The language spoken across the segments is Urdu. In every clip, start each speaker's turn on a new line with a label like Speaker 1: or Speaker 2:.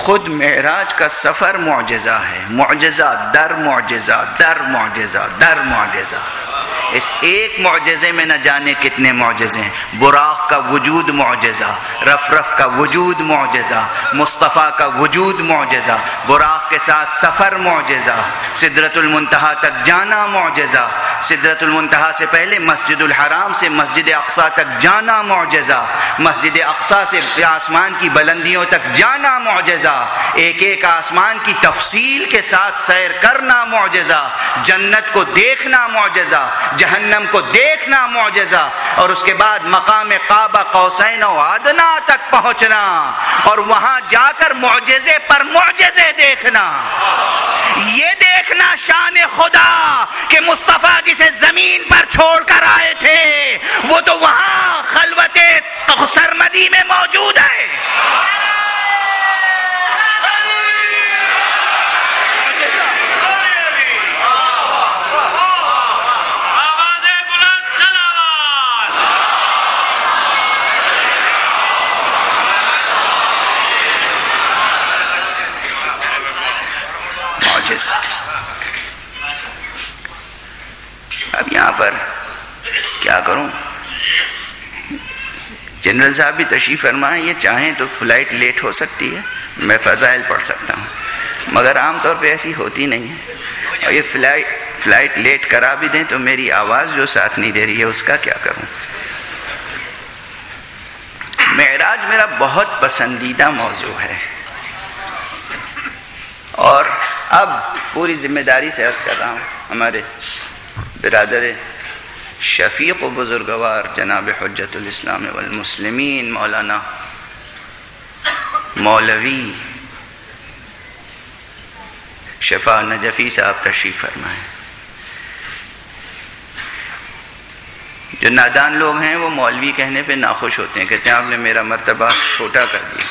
Speaker 1: خود معراج کا سفر معجزہ ہے، معجزہ در معجزہ در معجزہ در معجزہ۔ اس ایک معجزے میں نہ جانے کتنے معجزے ہیں۔ براق کا وجود معجزہ، رفرف کا وجود معجزہ، مصطفیٰ کا وجود معجزہ، براق کے ساتھ سفر معجزہ، سدرۃ المنتہا تک جانا معجزہ، سدرۃ المنتہا سے پہلے مسجد الحرام سے مسجد اقصیٰ تک جانا معجزہ، مسجد اقصیٰ سے آسمان کی بلندیوں تک جانا معجزہ، ایک ایک آسمان کی تفصیل کے ساتھ سیر کرنا معجزہ، جنت کو دیکھنا معجزہ، جہنم کو دیکھنا معجزہ، اور اس کے بعد مقام قاب قوسین و ادنیٰ تک پہنچنا اور وہاں جا کر معجزے پر معجزے دیکھنا۔ یہ دیکھنا شان خدا کہ مصطفیٰ جسے زمین پر چھوڑ کر آئے تھے وہ تو وہاں خلوت سرمدی میں موجود ہے۔ اب یہاں پر کیا کروں، جنرل صاحب بھی تشریف فرمائیں، یہ چاہیں تو فلائٹ لیٹ ہو سکتی ہے، میں فضائل پڑھ سکتا ہوں، مگر عام طور پہ ایسی ہوتی نہیں ہے، اور یہ فلائٹ لیٹ کرا بھی دیں تو میری آواز جو ساتھ نہیں دے رہی ہے اس کا کیا کروں۔ معراج میرا بہت پسندیدہ موضوع ہے، اور اب پوری ذمہ داری سے عرض کر رہا ہوں، ہمارے برادر شفیق و بزرگوار جناب حجت الاسلام والمسلمین مولانا مولوی شفا نجفی صاحب تشریف فرمائیں۔ جو نادان لوگ ہیں وہ مولوی کہنے پہ ناخوش ہوتے ہیں، کہتے ہیں آپ نے میرا مرتبہ چھوٹا کر دیا۔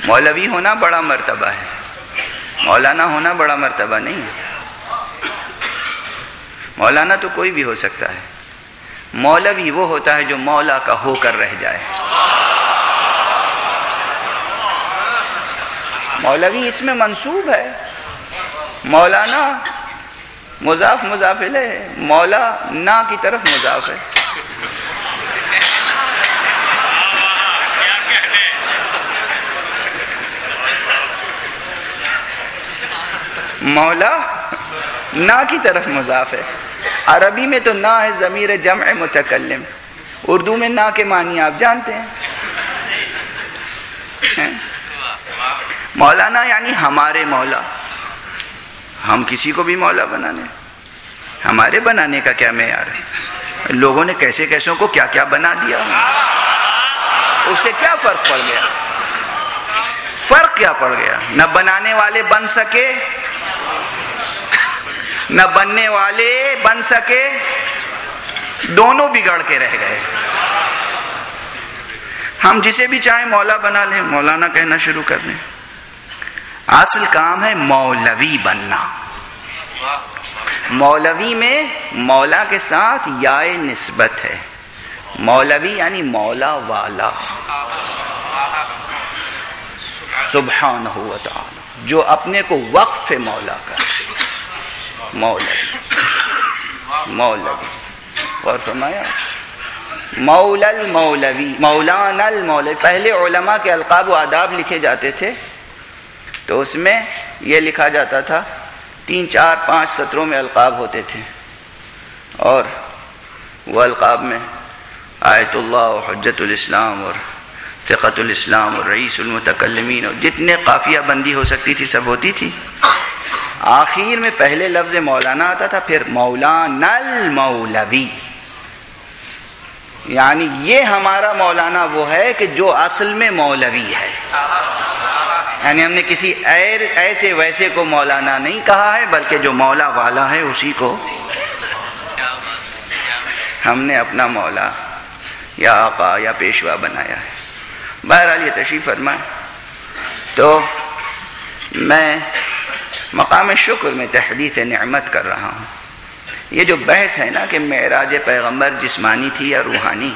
Speaker 1: مولوی ہونا بڑا مرتبہ ہے، مولانا ہونا بڑا مرتبہ نہیں ہے۔ مولانا تو کوئی بھی ہو سکتا ہے، مولوی وہ ہوتا ہے جو مولا کا ہو کر رہ جائے۔ مولوی اس میں منصوب ہے، مولانا مضاف مضاف الیہ ہے، مولا نا کی طرف مضاف ہے۔ مولا نا کی طرف مضاف ہے۔ عربی میں تو نا ہے ضمیر جمع متکلم، اردو میں نا کے معنی آپ جانتے ہیں۔ مولانا یعنی ہمارے مولا، ہم کسی کو بھی مولا بنانے، ہمارے بنانے کا کیا معیار ہے؟ لوگوں نے کیسے کیسوں کو کیا کیا بنا دیا، اس سے کیا فرق پڑ گیا؟ فرق کیا پڑ گیا؟ نہ بنانے والے بن سکے، نہ بننے والے بن سکے، دونوں بگڑ کے رہ گئے۔ ہم جسے بھی چاہیں مولا بنا لیں، مولانا کہنا شروع کر دیں۔ اصل کام ہے مولوی بننا۔ مولوی میں مولا کے ساتھ یائے نسبت ہے، مولوی یعنی مولا والا، سبحانہ و تعالی، جو اپنے کو وقف مولا کرے، مولوی مولوی۔ اور فرمایا مولا المولوی، مولانا المولوی۔ پہلے علماء کے القاب و آداب لکھے جاتے تھے تو اس میں یہ لکھا جاتا تھا، 3 4 5 سطروں میں القاب ہوتے تھے، اور وہ القاب میں آیت اللہ اور حجت الاسلام اور ثقۃ الاسلام اور رئیس المتکلمین اور جتنے قافیہ بندی ہو سکتی تھی سب ہوتی تھی۔ آخر میں پہلے لفظ مولانا آتا تھا، پھر مولانا المولوی، یعنی یہ ہمارا مولانا وہ ہے کہ جو اصل میں مولوی ہے، یعنی ہم نے کسی ایسے ویسے کو مولانا نہیں کہا ہے، بلکہ جو مولا والا ہے اسی کو ہم نے اپنا مولا یا آقا یا پیشوا بنایا ہے۔ بہرحال یہ تشریف فرمائے، تو میں مقام شکر میں تحدیث نعمت کر رہا ہوں۔ یہ جو بحث ہے نا کہ معراج پیغمبر جسمانی تھی یا روحانی،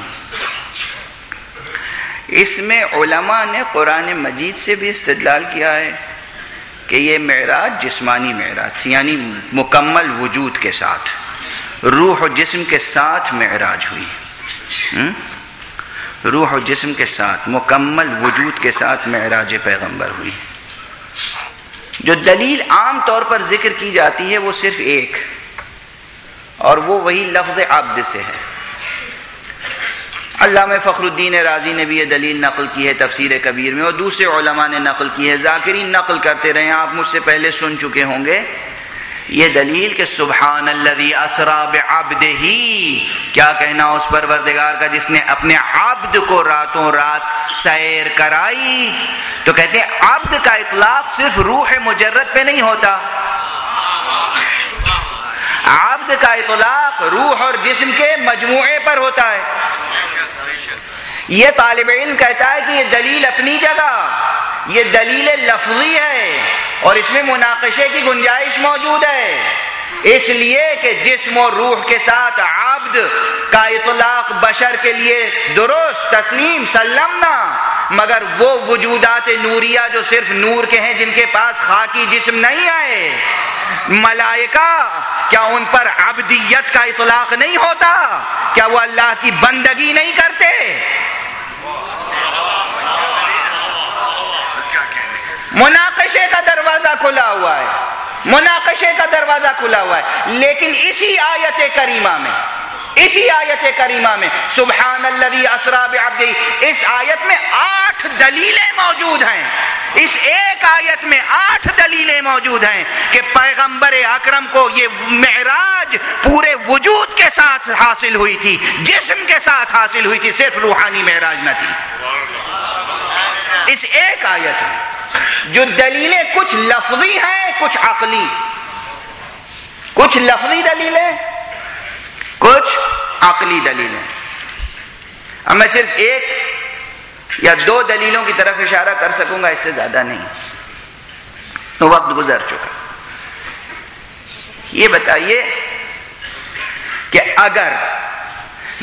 Speaker 1: اس میں علماء نے قرآن مجید سے بھی استدلال کیا ہے کہ یہ معراج جسمانی معراج تھی، یعنی مکمل وجود کے ساتھ، روح و جسم کے ساتھ معراج ہوئی، روح و جسم کے ساتھ مکمل وجود کے ساتھ معراج پیغمبر ہوئی۔ جو دلیل عام طور پر ذکر کی جاتی ہے وہ صرف ایک، اور وہ وہی لفظ عبد سے ہے۔ علامہ فخر الدین رازی نے بھی یہ دلیل نقل کی ہے تفسیر کبیر میں، اور دوسرے علماء نے نقل کی ہے، ذاکرین نقل کرتے رہے ہیں، آپ مجھ سے پہلے سن چکے ہوں گے یہ دلیل کہ سبحان الذی اسری بعبدہ، کیا کہنا اس پروردگار کا جس نے اپنے عبد کو راتوں رات سیر کرائی۔ تو کہتے ہیں عبد کا اطلاق صرف روح مجرد پہ نہیں ہوتا، عبد کا اطلاق روح اور جسم کے مجموعے پر ہوتا ہے۔ یہ طالب علم کہتا ہے کہ یہ دلیل اپنی جگہ، یہ دلیل لفظی ہے اور اس میں مناقشے کی گنجائش موجود ہے، اس لیے کہ جسم و روح کے ساتھ عبد کا اطلاق بشر کے لیے درست، تسلیم، سلمنا، مگر وہ وجودات نوریہ جو صرف نور کے ہیں، جن کے پاس خاکی جسم نہیں آئے، ملائکہ، کیا ان پر عبدیت کا اطلاق نہیں ہوتا؟ کیا وہ اللہ کی بندگی نہیں کرتے؟ مناقشے کا دروازہ کھلا ہوا ہے، مناقشے کا دروازہ کھلا ہوا ہے، لیکن اسی آیت کریمہ میں سبحان الذی اسری بعبدہ، اس آیت میں 8 دلیلیں موجود ہیں، اس ایک آیت میں 8 دلیلیں موجود ہیں کہ پیغمبر اکرم کو یہ معراج پورے وجود کے ساتھ حاصل ہوئی تھی، جسم کے ساتھ حاصل ہوئی تھی، صرف روحانی معراج نہ تھی۔ اس ایک آیت میں جو دلیلیں کچھ لفظی ہیں، کچھ عقلی، کچھ لفظی دلیلیں، کچھ عقلی دلیلیں۔ اب میں صرف ایک یا 2 دلیلوں کی طرف اشارہ کر سکوں گا، اس سے زیادہ نہیں، تو وقت گزر چکا۔ یہ بتائیے کہ اگر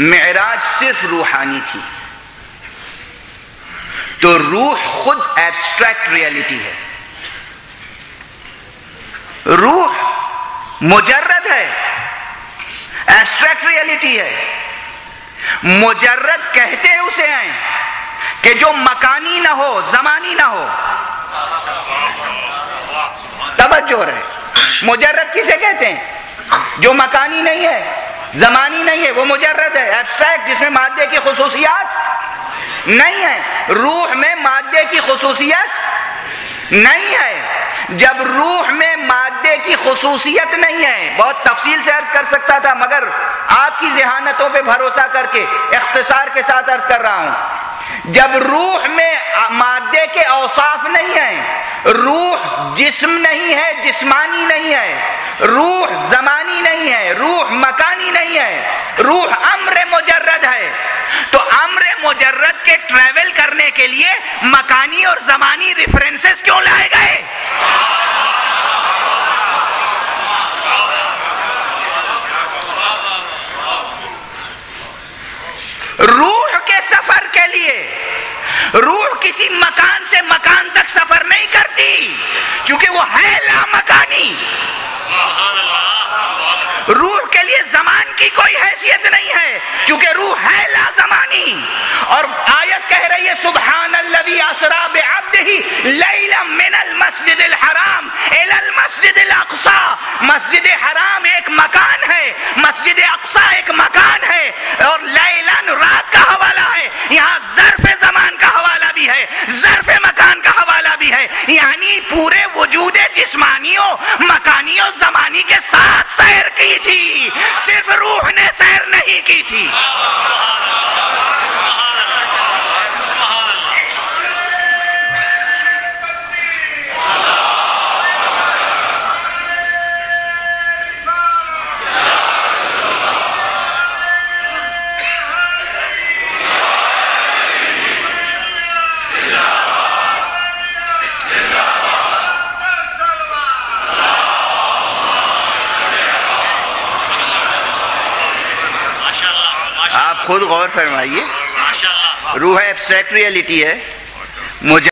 Speaker 1: معراج صرف روحانی تھی تو روح خود ایبسٹریکٹ ریئلٹی ہے، روح مجرد ہے، ایبسٹریکٹ ریئلٹی ہے، مجرد کہتے اسے ہیں کہ جو مکانی نہ ہو، زمانی نہ ہو۔ توجہ رہے، مجرد کسے کہتے ہیں؟ جو مکانی نہیں ہے، زمانی نہیں ہے، وہ مجرد ہے، ایبسٹریکٹ، جس میں مادے کی خصوصیات نہیں ہے۔ روح میں مادے کی خصوصیت نہیں ہے۔ جب روح میں مادے کی خصوصیت نہیں ہے، بہت تفصیل سے عرض کر سکتا تھا، مگر آپ کی ذہانتوں پہ بھروسہ کر کے اختصار کے ساتھ عرض کر رہا ہوں۔ جب روح میں مادے کے اوصاف نہیں ہیں، روح جسم نہیں ہے، جسمانی نہیں ہے، روح زمانی نہیں ہے، روح مکانی نہیں ہے، روح امر مجرد ہے، تو امر مجرد کے ٹریول کرنے کے لیے مکانی اور زمانی ریفرنسز کیوں لائے گئے؟ روح کے سفر کے لیے روح کسی مکان سے مکان تک سفر نہیں کرتی، چونکہ وہ ہے لا مکانی۔ روح کے لیے زمان کی کوئی حیثیت نہیں ہے، چونکہ روح ہے لا زمانی۔ اور آیت کہہ رہی ہے سبحان الذی اسری بعبدہ لیلا من المسجد الحرام الی المسجد الاقصی۔ مسجد حرام ایک مکان ہے، مسجد اقصی ایک مکان ہے، اور لیلن رات کا حوالہ ہے، یہاں ظرف زمان کا حوالہ بھی ہے، ظرف مکان کا حوالہ بھی ہے، یعنی پورے وجود جسمانیوں، مکانیوں، زمانی کے ساتھ سیر کی تھی، صرف روح نے سیر نہیں کی تھی۔ خود غور فرمائیے، روح ایبسٹریکٹ ریئلٹی ہے.